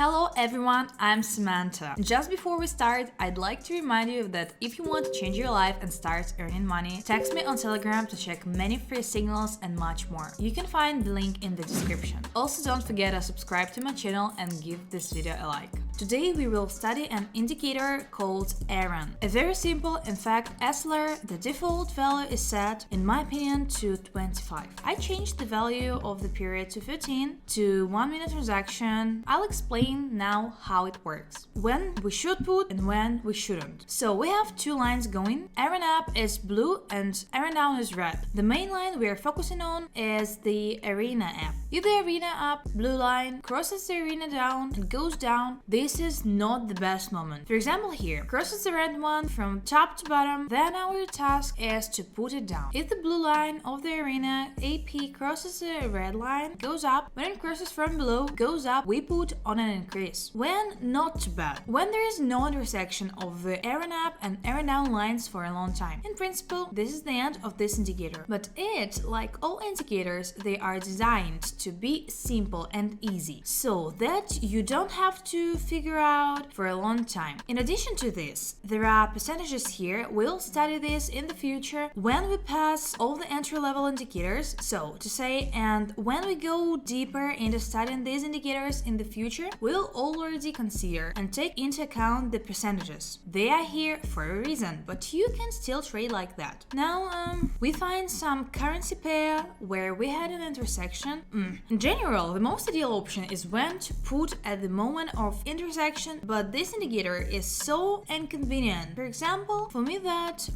Hello everyone, I'm Samantha. Just before we start, I'd like to remind you that if you want to change your life and start earning money, text me on Telegram to check many free signals and much more. You can find the link in the description. Also, don't forget to subscribe to my channel and give this video a like. Today we will study an indicator called aroon. A very simple, in fact, oscillator. The default value is set, in my opinion, to 25. I changed the value of the period to 15 to 1 minute transaction. I'll explain now how it works, when we should put and when we shouldn't. So we have two lines going. Aroon up is blue and aroon down is red. The main line we are focusing on is the arena app. If the arena up blue line crosses the arena down and goes down, this is not the best moment. For example, here crosses the red one from top to bottom, then our task is to put it down. If the blue line of the arena AP crosses the red line, goes up. When it crosses from below, goes up, we put on an increase. When not too bad. When there is no intersection of the aroon up and aroon down lines for a long time. In principle, this is the end of this indicator. But it, like all indicators, they are designed to be simple and easy, so that you don't have to figure out for a long time. In addition to this, there are percentages here. We'll study this in the future when we pass all the entry-level indicators, so to say, and when we go deeper into studying these indicators in the future, we'll already consider and take into account the percentages. They are here for a reason, but you can still trade like that. Now, we find some currency pair where we had an intersection. In general, the most ideal option is when to put at the moment of intersection, but this indicator is so inconvenient. For example, for me that,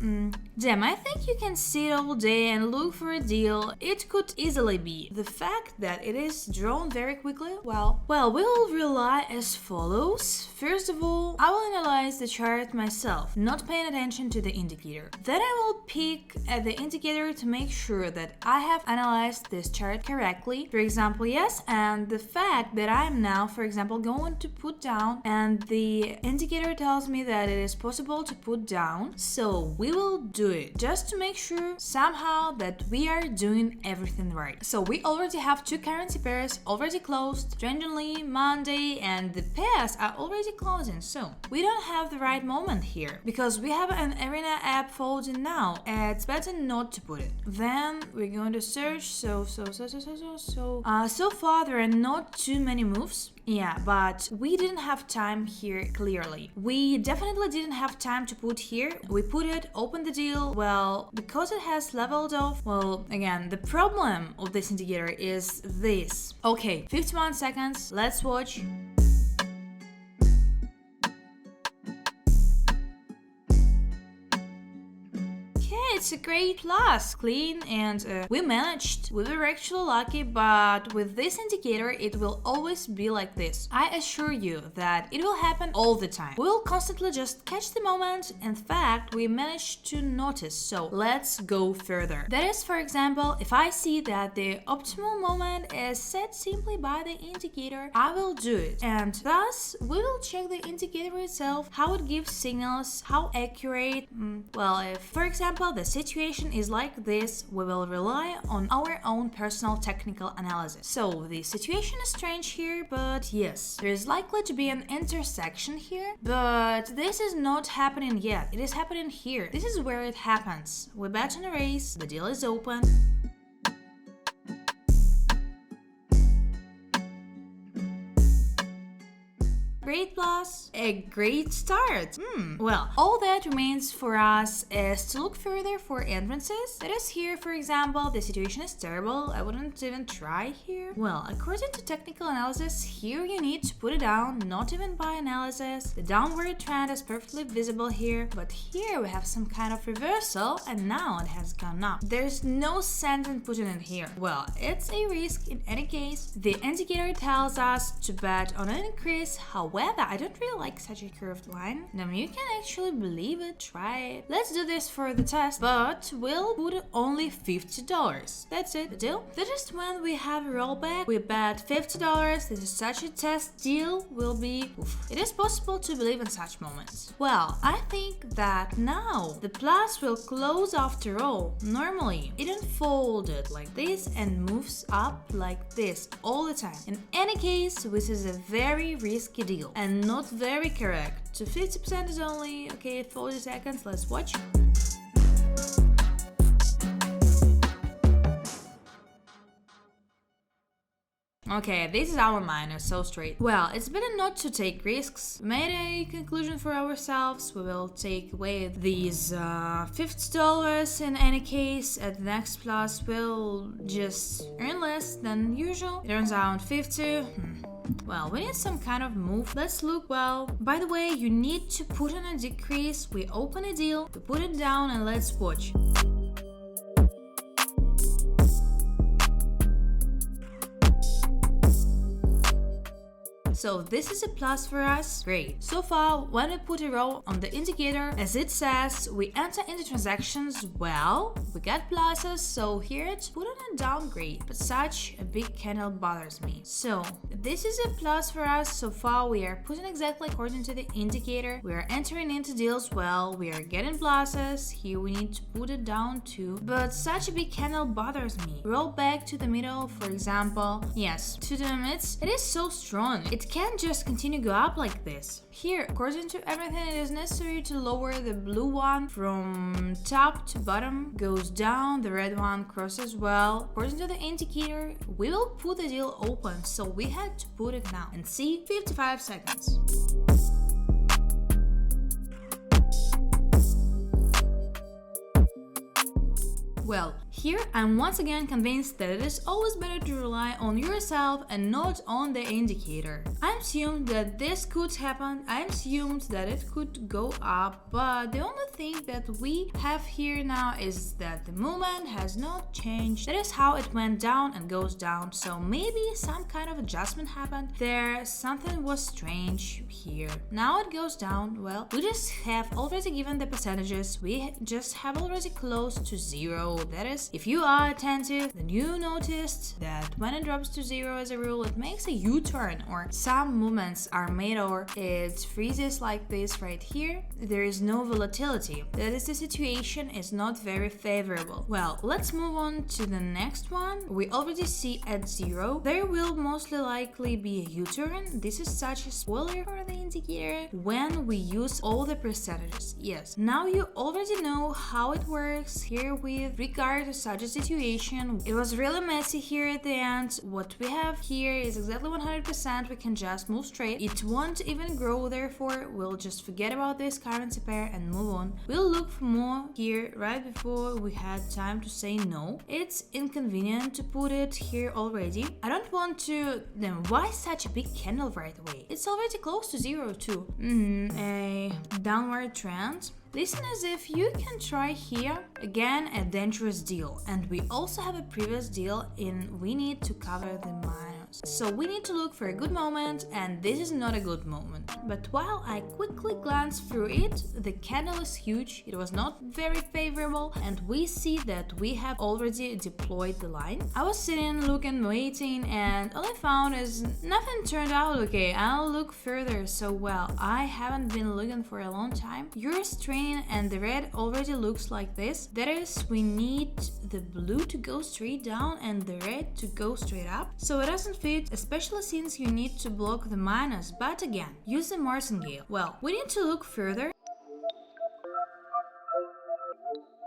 damn, I think you can sit all day and look for a deal. It could easily be. The fact that it is drawn very quickly, well, we'll rely as follows. First of all, I will analyze the chart myself, not paying attention to the indicator. Then I will pick at the indicator to make sure that I have analyzed this chart correctly. For example, yes, and the fact that I am now, for example, going to put down and the indicator tells me that it is possible to put down, so we will do it just to make sure somehow that we are doing everything right. So we already have two currency pairs already closed, strangely Monday, and the pairs are already closing, so we don't have the right moment here because we have an arena app folding now. It's better not to put it. Then we're going to search. So far there are not too many moves. Yeah, but we didn't have time here clearly. We definitely didn't have time to put here. We put it, open the deal. Well, because it has leveled off, well, again, the problem of this indicator is this. Okay, 51 seconds. Let's watch. It's a great plus, clean, and we managed. We were actually lucky, but with this indicator it will always be like this. I assure you that it will happen all the time. We'll constantly just catch the moment. In fact, we managed to notice, so let's go further. That is, for example, if I see that the optimal moment is set simply by the indicator, I will do it, and thus we will check the indicator itself, how it gives signals, how accurate. Well, if, for example, the situation is like this, we will rely on our own personal technical analysis. So the situation is strange here, but yes, there is likely to be an intersection here, but this is not happening yet. It is happening here. This is where it happens. We bet on a raise, the deal is open. Great plus, a great start. Well, all that remains for us is to look further for entrances. That is here, for example, the situation is terrible. I wouldn't even try here. Well, according to technical analysis, here you need to put it down, not even by analysis. The downward trend is perfectly visible here, but here we have some kind of reversal and now it has gone up. There's no sense in putting it here. Well, it's a risk in any case. The indicator tells us to bet on an increase, however, However, I don't really like such a curved line. Now you can actually believe it, try it. Let's do this for the test, but we'll put only $50. That's it, the deal. That is when we have a rollback. We bet $50. This is such a test deal will be oof. It is possible to believe in such moments. Well, I think that now the plus will close after all. Normally, it unfolded like this and moves up like this all the time. In any case, this is a very risky deal and not very correct. So 50% is only, okay, 40 seconds. Let's watch. Okay, this is our minus, so straight. Well, it's better not to take risks. We made a conclusion for ourselves. We will take away these $50 in any case. At the next plus, we'll just earn less than usual. It turns out 50. Well, we need some kind of move. Let's look. Well, by the way, you need to put in a decrease. We open a deal, we put it down, and let's watch. So this is a plus for us. Great. So far, when we put a row on the indicator, as it says, we enter into transactions. Well, we get pluses, so here it's put on a downgrade. But such a big candle bothers me. So this is a plus for us. So far, we are putting exactly according to the indicator. We are entering into deals well. We are getting pluses. Here we need to put it down too. But such a big candle bothers me. Roll back to the middle, for example. Yes, to the limits. It is so strong. It can't just continue go up like this. Here, according to everything, it is necessary to lower the blue one from top to bottom, goes down, the red one crosses well. According to the indicator, we will put the deal open, so we had to put it now and see 55 seconds. Well, here I'm once again convinced that it is always better to rely on yourself and not on the indicator. I assumed that this could happen, I assumed that it could go up, but the only thing that we have here now is that the movement has not changed. That is how it went down and goes down, so maybe some kind of adjustment happened there, something was strange here. Now it goes down. Well, we just have already given the percentages, we just have already close to zero. That is, if you are attentive, then you noticed that when it drops to zero as a rule, it makes a U-turn, or some movements are made, or it freezes like this right here. There is no volatility. That is, the situation is not very favorable. Well, let's move on to the next one. We already see at zero. There will mostly likely be a U-turn. This is such a spoiler for the indicator when we use all the percentages. Yes, now you already know how it works here with regard to such a situation. It was really messy here at the end. What we have here is exactly 100%. We can just move straight. It won't even grow, therefore we'll just forget about this currency pair and move on. We'll look for more here right before we had time to say no. It's inconvenient to put it here already. I don't want to... Then why such a big candle right away? It's already close to zero too. A downward trend. Listen as if you can try here. Again, a dangerous deal. And we also have a previous deal in we need to cover the minus. So we need to look for a good moment, and this is not a good moment. But while I quickly glance through it, the candle is huge, it was not very favorable, and we see that we have already deployed the line. I was sitting, looking, waiting, and all I found is nothing turned out okay. I'll look further. So well, I haven't been looking for a long time. You're straining and the red already looks like this. That is, we need the blue to go straight down and the red to go straight up. So it doesn't fit, especially since you need to block the minus. But again, use the martingale. Well, we need to look further.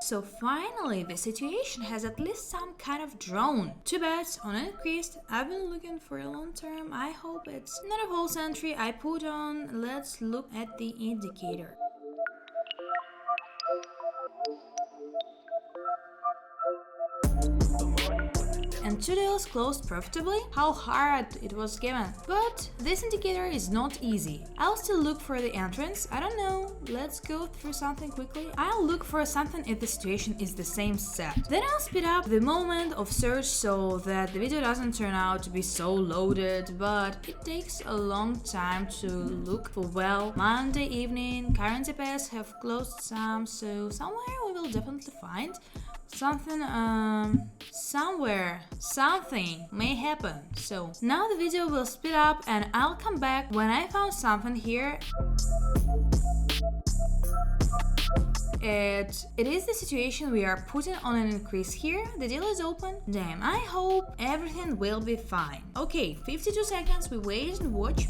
So finally, the situation has at least some kind of drawn. Two bets on increased. I've been looking for a long term. I hope it's not a whole century I put on. Let's look at the indicator. And and 2 deals closed profitably. How hard it was given. But this indicator is not easy. I'll still look for the entrance. I don't know. Let's go through something quickly. I'll look for something if the situation is the same set. Then I'll speed up the moment of search so that the video doesn't turn out to be so loaded, but it takes a long time to look for. Well, Monday evening, currency pairs have closed some, so somewhere we will definitely find something. Somewhere something may happen. So now the video will speed up and I'll come back when I found something here. It is the situation we are putting on an increase here. The deal is open. Damn, I hope everything will be fine. Okay, 52 seconds, we wait and watch.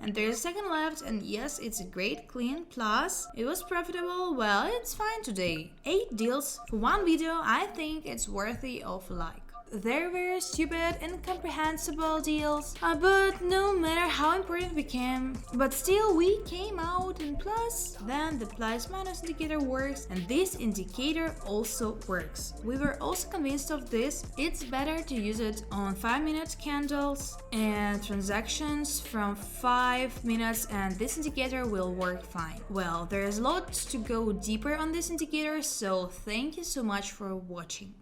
And there's a second left, and yes, it's a great clean plus. It was profitable. Well, it's fine today. 8 deals for one video. I think it's worthy of a like. They're very stupid, incomprehensible deals, but no matter how important we became, but still we came out in plus. Then the plus minus indicator works, and this indicator also works. We were also convinced of this. It's better to use it on 5-minute candles and transactions from 5 minutes, and this indicator will work fine. Well, there's a lot to go deeper on this indicator, so thank you so much for watching.